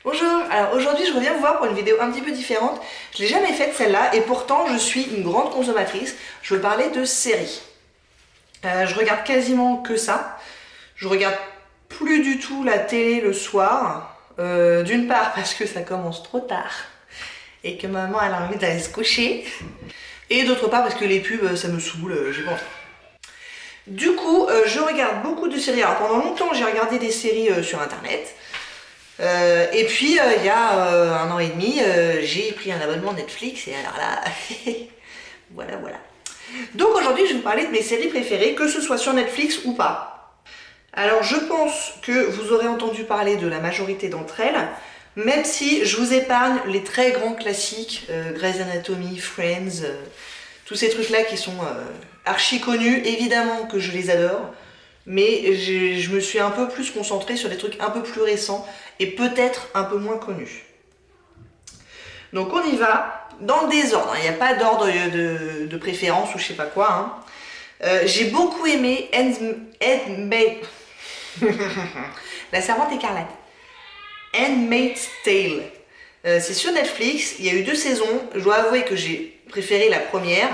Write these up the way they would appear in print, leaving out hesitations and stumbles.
Bonjour, alors aujourd'hui je reviens vous voir pour une vidéo un petit peu différente. Je l'ai jamais faite celle-là et pourtant je suis une grande consommatrice. Je veux parler de séries. Je regarde quasiment que ça. Je regarde plus du tout la télé le soir. D'une part parce que ça commence trop tard et que maman elle a envie d'aller se coucher. Et d'autre part parce que les pubs ça me saoule, j'ai pas envie. Du coup je regarde beaucoup de séries. Alors pendant longtemps j'ai regardé des séries sur internet. Et puis il y a 1 an et demi, j'ai pris un abonnement Netflix et alors là, voilà. Donc aujourd'hui je vais vous parler de mes séries préférées, que ce soit sur Netflix ou pas. Alors je pense que vous aurez entendu parler de la majorité d'entre elles, même si je vous épargne les très grands classiques, Grey's Anatomy, Friends, tous ces trucs-là qui sont archi connus, évidemment que je les adore. Mais je me suis un peu plus concentrée sur des trucs un peu plus récents et peut-être un peu moins connus. Donc on y va dans le désordre, il n'y a pas d'ordre de préférence ou je sais pas quoi. J'ai beaucoup aimé La Servante écarlate. Handmaid's Tale. C'est sur Netflix, il y a eu 2 saisons, je dois avouer que j'ai préféré la première.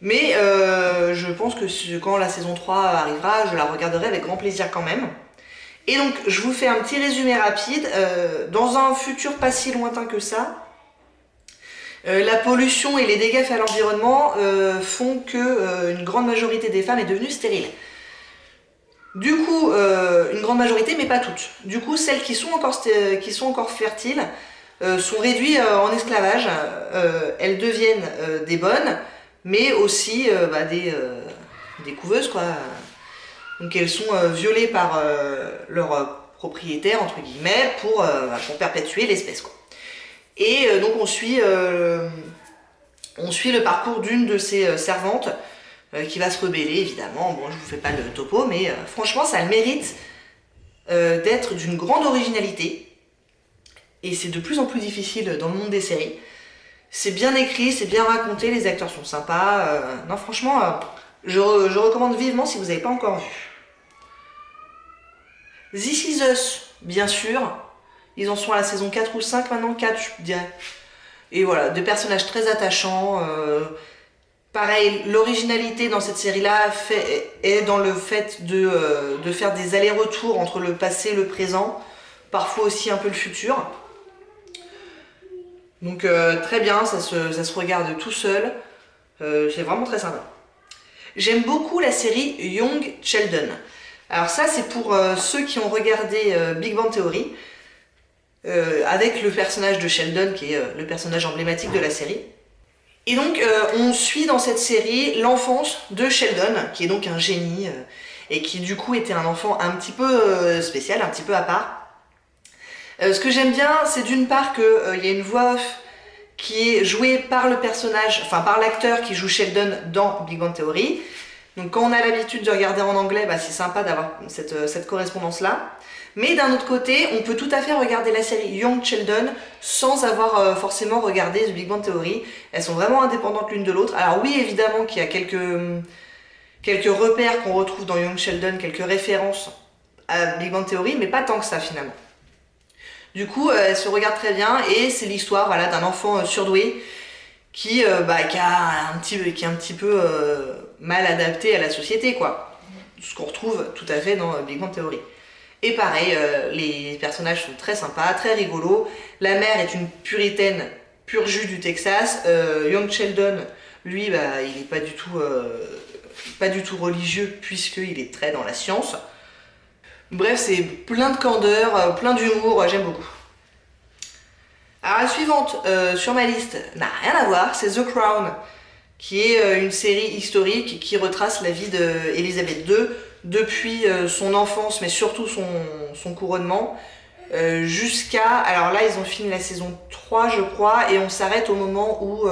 Mais je pense que quand la saison 3 arrivera, je la regarderai avec grand plaisir quand même. Et donc, je vous fais un petit résumé rapide. Dans un futur pas si lointain que ça, la pollution et les dégâts faits à l'environnement font que une grande majorité des femmes est devenue stérile. Du coup, une grande majorité, mais pas toutes. Du coup, celles qui sont encore fertiles sont réduites en esclavage. Elles deviennent des bonnes, mais aussi des couveuses, quoi. Donc elles sont violées par leur propriétaire, entre guillemets, pour perpétuer l'espèce, quoi. Et donc on suit le parcours d'une de ces servantes qui va se rebeller, évidemment. Bon, je vous fais pas le topo, mais franchement, ça a le mérite d'être d'une grande originalité. Et c'est de plus en plus difficile dans le monde des séries. C'est bien écrit, c'est bien raconté, les acteurs sont sympas. Non, franchement, je recommande vivement si vous n'avez pas encore vu. This Is Us, bien sûr. Ils en sont à la saison 4 ou 5 maintenant, 4 je dirais. Et voilà, des personnages très attachants. Pareil, l'originalité dans cette série-là est dans le fait de faire des allers-retours entre le passé et le présent. Parfois aussi un peu le futur. Donc très bien, ça se regarde tout seul. C'est vraiment très sympa. J'aime beaucoup la série Young Sheldon. Alors ça, c'est pour ceux qui ont regardé Big Bang Theory, avec le personnage de Sheldon, qui est le personnage emblématique de la série. Et donc, on suit dans cette série l'enfance de Sheldon, qui est donc un génie, et qui du coup était un enfant un petit peu spécial, un petit peu à part. Ce que j'aime bien, c'est d'une part qu'il y a une voix off qui est jouée par le personnage, enfin par l'acteur qui joue Sheldon dans Big Bang Theory. Donc quand on a l'habitude de regarder en anglais, c'est sympa d'avoir cette correspondance-là. Mais d'un autre côté, on peut tout à fait regarder la série Young Sheldon sans avoir forcément regardé The Big Bang Theory. Elles sont vraiment indépendantes l'une de l'autre. Alors oui, évidemment qu'il y a quelques repères qu'on retrouve dans Young Sheldon, quelques références à Big Bang Theory, mais pas tant que ça finalement. Du coup, elle se regarde très bien et c'est l'histoire d'un enfant surdoué qui est un petit peu mal adapté à la société, quoi. Ce qu'on retrouve tout à fait dans Big Bang Theory. Et pareil, les personnages sont très sympas, très rigolos. La mère est une puritaine, pur jus du Texas. Young Sheldon, lui, il est pas du tout religieux puisqu'il est très dans la science. Bref, c'est plein de candeur, plein d'humour, j'aime beaucoup. Alors la suivante sur ma liste n'a rien à voir, c'est The Crown, qui est une série historique qui retrace la vie d'Élisabeth II depuis son enfance, mais surtout son couronnement, jusqu'à... Alors là, ils ont fini la saison 3, je crois, et on s'arrête au moment où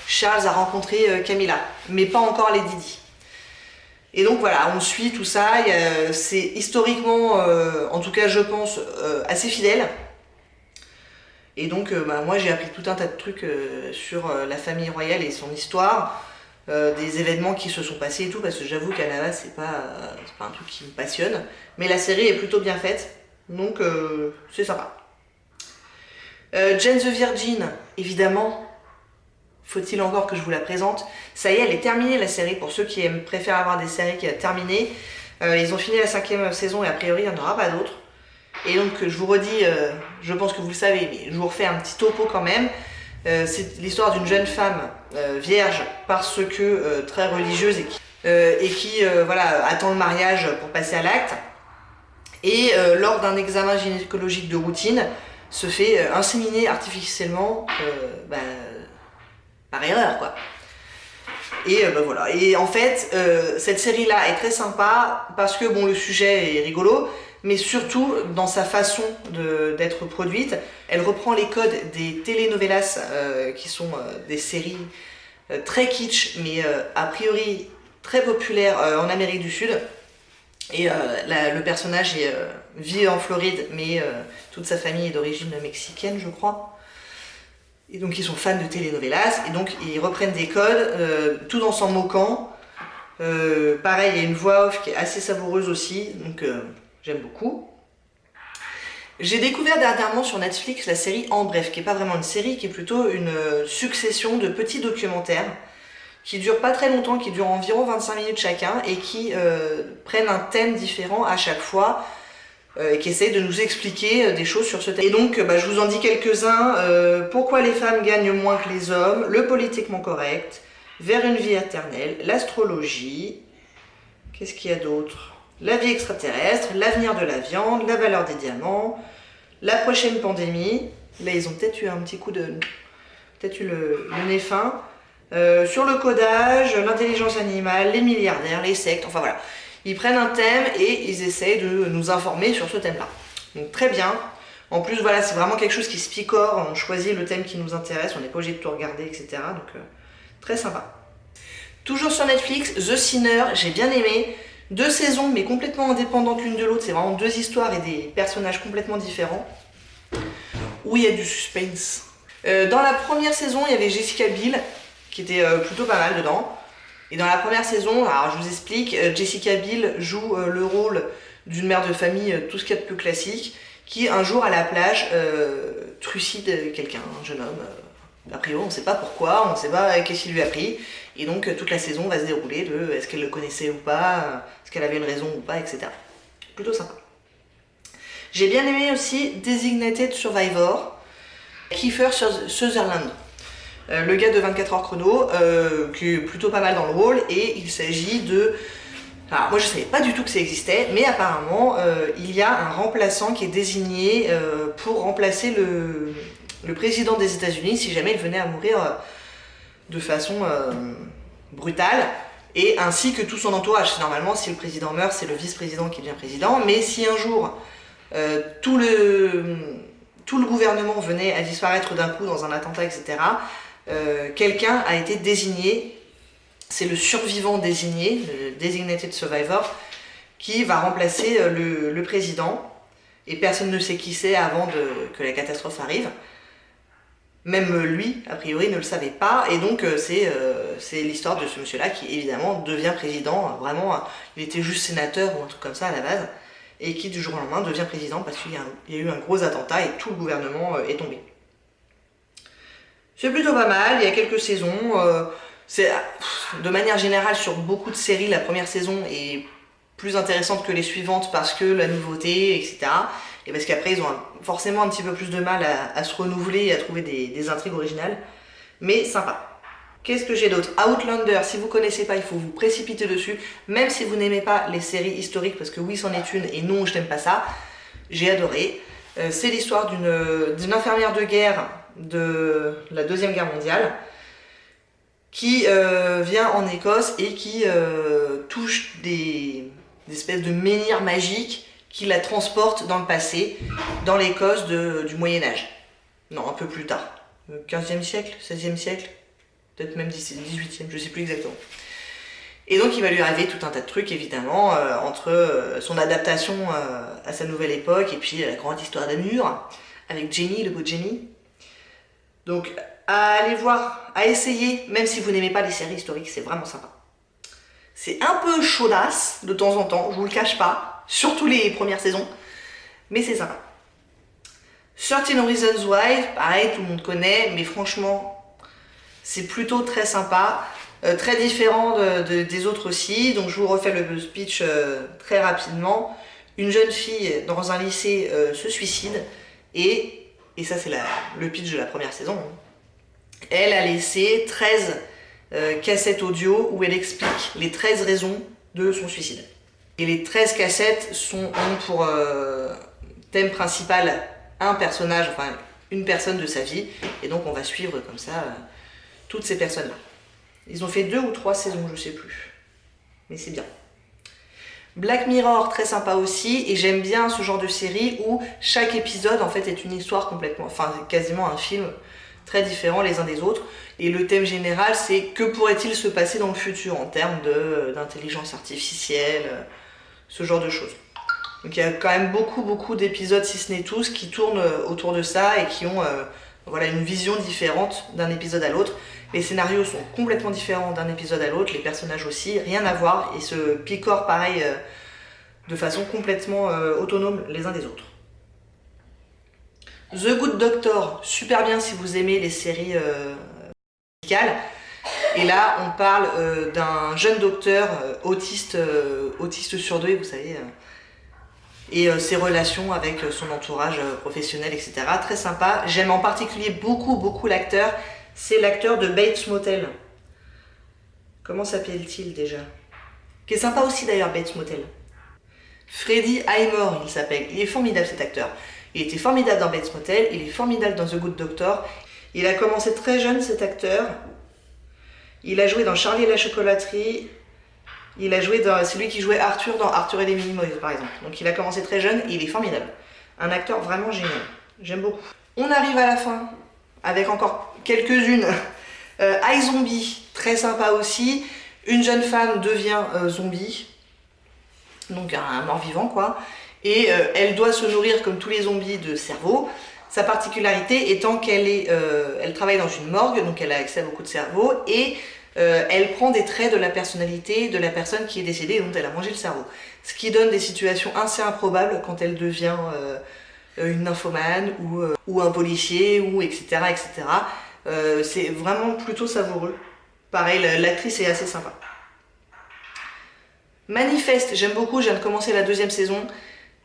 Charles a rencontré Camilla, mais pas encore Lady Di. Et donc voilà, on suit tout ça, c'est historiquement, en tout cas je pense, assez fidèle. Et donc moi j'ai appris tout un tas de trucs sur la famille royale et son histoire, des événements qui se sont passés et tout, parce que j'avoue qu'à la base c'est pas un truc qui me passionne. Mais la série est plutôt bien faite, donc c'est sympa. Jane the Virgin, évidemment. Faut-il encore que je vous la présente? Ça y est, elle est terminée la série, pour ceux qui préfèrent avoir des séries qui sont terminées. Ils ont fini la 5e saison et a priori il n'y en aura pas d'autres. Et donc je vous redis, je pense que vous le savez, mais je vous refais un petit topo quand même. C'est l'histoire d'une jeune femme vierge parce que très religieuse et qui voilà, attend le mariage pour passer à l'acte. Et lors d'un examen gynécologique de routine, se fait inséminer artificiellement par erreur, quoi. Et voilà. Et en fait, cette série-là est très sympa parce que bon, le sujet est rigolo, mais surtout dans sa façon d'être produite. Elle reprend les codes des telenovelas qui sont des séries très kitsch, mais a priori très populaires en Amérique du Sud. Et le personnage vit en Floride, mais toute sa famille est d'origine mexicaine, je crois. Et donc ils sont fans de telenovelas, et donc ils reprennent des codes, tout en s'en moquant. Pareil, il y a une voix off qui est assez savoureuse aussi, donc j'aime beaucoup. J'ai découvert dernièrement sur Netflix la série En Bref, qui n'est pas vraiment une série, qui est plutôt une succession de petits documentaires, qui durent pas très longtemps, qui durent environ 25 minutes chacun, et qui prennent un thème différent à chaque fois, et qui essaye de nous expliquer des choses sur ce thème. Et donc, je vous en dis quelques-uns. Pourquoi les femmes gagnent moins que les hommes, le politiquement correct, vers une vie éternelle, l'astrologie, qu'est-ce qu'il y a d'autre? La vie extraterrestre, l'avenir de la viande, la valeur des diamants, la prochaine pandémie. Là, ils ont peut-être eu un petit coup de... peut-être eu le nez fin. Sur le codage, l'intelligence animale, les milliardaires, les sectes, enfin voilà. Ils prennent un thème et ils essayent de nous informer sur ce thème-là. Donc très bien. En plus, voilà, c'est vraiment quelque chose qui se picore. On choisit le thème qui nous intéresse, on n'est pas obligé de tout regarder, etc. Donc très sympa. Toujours sur Netflix, The Sinner, j'ai bien aimé. 2 saisons, mais complètement indépendantes l'une de l'autre. C'est vraiment 2 histoires et des personnages complètement différents. Où il y a du suspense. Dans la première saison, il y avait Jessica Biel, qui était plutôt pas mal dedans. Et dans la première saison, alors je vous explique, Jessica Biel joue le rôle d'une mère de famille, tout ce qu'il y a de plus classique, qui un jour à la plage trucide quelqu'un, un jeune homme. A priori on ne sait pas pourquoi, on ne sait pas qu'est-ce qui lui a pris. Et donc toute la saison va se dérouler de est-ce qu'elle le connaissait ou pas, est-ce qu'elle avait une raison ou pas, etc. Plutôt sympa. J'ai bien aimé aussi Designated Survivor, Kiefer Sutherland. Le gars de 24 heures chrono, qui est plutôt pas mal dans le rôle, et il s'agit de... Alors moi je savais pas du tout que ça existait, mais apparemment il y a un remplaçant qui est désigné pour remplacer le président des États-Unis si jamais il venait à mourir de façon brutale, et ainsi que tout son entourage. Normalement si le président meurt, c'est le vice-président qui devient président, mais si un jour tout le gouvernement venait à disparaître d'un coup dans un attentat, etc., quelqu'un a été désigné, c'est le survivant désigné, le designated survivor, qui va remplacer le président, et personne ne sait qui c'est avant que la catastrophe arrive. Même lui, a priori, ne le savait pas, et donc c'est l'histoire de ce monsieur-là qui, évidemment, devient président. Vraiment, il était juste sénateur ou un truc comme ça à la base, et qui, du jour au lendemain, devient président parce qu'il y a eu un gros attentat et tout le gouvernement est tombé. C'est plutôt pas mal, il y a quelques saisons. De manière générale, sur beaucoup de séries, la première saison est plus intéressante que les suivantes parce que la nouveauté, etc. Et parce qu'après, ils ont forcément un petit peu plus de mal à se renouveler et à trouver des intrigues originales. Mais sympa. Qu'est-ce que j'ai d'autre? Outlander, si vous connaissez pas, il faut vous précipiter dessus. Même si vous n'aimez pas les séries historiques, parce que oui, c'en est une, et non, je n'aime pas ça. J'ai adoré. C'est l'histoire d'une infirmière de guerre de la Deuxième Guerre mondiale qui vient en Écosse et qui touche des espèces de menhirs magiques qui la transportent dans le passé, dans l'Écosse du Moyen-Âge. Non, un peu plus tard. 15e siècle, 16e siècle, peut-être même 18e, je sais plus exactement. Et donc il va lui arriver tout un tas de trucs, évidemment, entre son adaptation à sa nouvelle époque et puis la grande histoire d'amour avec Jenny, le beau Jenny. Donc à aller voir, à essayer, même si vous n'aimez pas les séries historiques, c'est vraiment sympa. C'est un peu chaudasse de temps en temps, je vous le cache pas, surtout les premières saisons, mais c'est sympa. 13 Reasons Why, pareil, tout le monde connaît, mais franchement, c'est plutôt très sympa, très différent des autres aussi. Donc je vous refais le speech très rapidement. Une jeune fille dans un lycée se suicide, et ça c'est le pitch de la première saison. Elle a laissé 13 cassettes audio où elle explique les 13 raisons de son suicide. Et les 13 cassettes ont pour thème principal un personnage, enfin une personne de sa vie, et donc on va suivre comme ça toutes ces personnes-là. Ils ont fait 2 ou 3 saisons, je sais plus, mais c'est bien. Black Mirror, très sympa aussi, et j'aime bien ce genre de série où chaque épisode en fait est une histoire complètement, enfin quasiment un film très différent les uns des autres, et le thème général c'est que pourrait-il se passer dans le futur en termes d'intelligence artificielle, ce genre de choses. Donc il y a quand même beaucoup d'épisodes, si ce n'est tous, qui tournent autour de ça et qui ont voilà, une vision différente d'un épisode à l'autre. Les scénarios sont complètement différents d'un épisode à l'autre, les personnages aussi, rien à voir, et se picorent pareil de façon complètement autonome les uns des autres. The Good Doctor, super bien si vous aimez les séries médicales. Et là, on parle d'un jeune docteur autiste surdoué, vous savez, et ses relations avec son entourage professionnel, etc. Très sympa. J'aime en particulier beaucoup l'acteur. C'est l'acteur de Bates Motel. Comment s'appelle-t-il déjà? Qui est sympa aussi d'ailleurs, Bates Motel. Freddie Highmore, il s'appelle. Il est formidable cet acteur. Il était formidable dans Bates Motel, il est formidable dans The Good Doctor. Il a commencé très jeune cet acteur. Il a joué dans Charlie et la chocolaterie. Il a joué dans... C'est lui qui jouait Arthur dans Arthur et les Minimoys par exemple. Donc il a commencé très jeune et il est formidable. Un acteur vraiment génial. J'aime beaucoup. On arrive à la fin avec encore quelques-unes. iZombie, très sympa aussi. Une jeune femme devient zombie. Donc un mort-vivant quoi. Et elle doit se nourrir comme tous les zombies de cerveau. Sa particularité étant elle travaille dans une morgue, donc elle a accès à beaucoup de cerveau, et elle prend des traits de la personnalité de la personne qui est décédée et dont elle a mangé le cerveau. Ce qui donne des situations assez improbables quand elle devient une nymphomane ou un policier, ou etc. C'est vraiment plutôt savoureux. Pareil, l'actrice est assez sympa. Manifeste, j'aime beaucoup, je viens de commencer la 2e saison.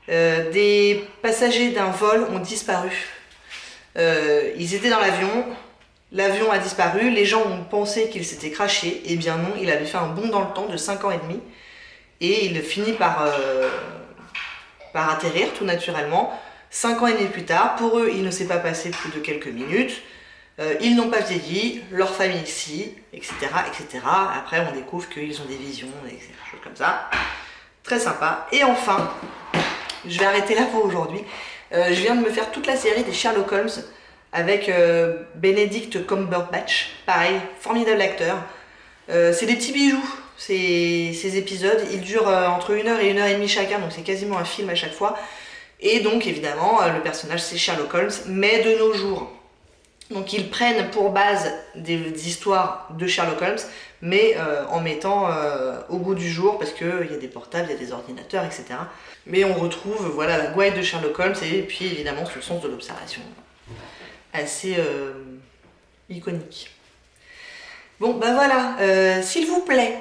Des passagers d'un vol ont disparu. Ils étaient dans l'avion. L'avion a disparu, les gens ont pensé qu'il s'était crashé, et bien non, il avait fait un bond dans le temps de 5 ans et demi, et il finit par atterrir tout naturellement. 5 ans et demi plus tard, pour eux, il ne s'est pas passé plus de quelques minutes, ils n'ont pas vieilli, leur famille si, etc. Après on découvre qu'ils ont des visions, et des choses comme ça. Très sympa. Et enfin, je vais arrêter là pour aujourd'hui, je viens de me faire toute la série des Sherlock Holmes, avec Benedict Cumberbatch, pareil, formidable acteur. C'est des petits bijoux, ces épisodes. Ils durent entre 1 heure et 1 heure et demie chacun, donc c'est quasiment un film à chaque fois. Et donc évidemment, le personnage c'est Sherlock Holmes, mais de nos jours. Donc ils prennent pour base des histoires de Sherlock Holmes, mais en mettant au goût du jour, parce qu'il y a des portables, il y a des ordinateurs, etc. Mais on retrouve voilà, la gouaille de Sherlock Holmes, et puis évidemment ce sens de l'observation. Assez iconique. Bon ben voilà, s'il vous plaît,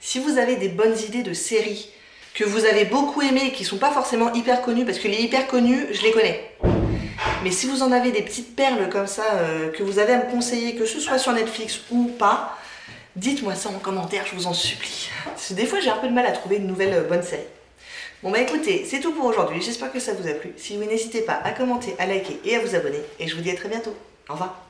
si vous avez des bonnes idées de séries que vous avez beaucoup aimées, qui sont pas forcément hyper connues, parce que les hyper connues, je les connais. Mais si vous en avez des petites perles comme ça, que vous avez à me conseiller, que ce soit sur Netflix ou pas, dites-moi ça en commentaire, je vous en supplie. Parce que des fois j'ai un peu de mal à trouver une nouvelle bonne série. Bon bah écoutez, c'est tout pour aujourd'hui, j'espère que ça vous a plu. Si oui, n'hésitez pas à commenter, à liker et à vous abonner. Et je vous dis à très bientôt. Au revoir.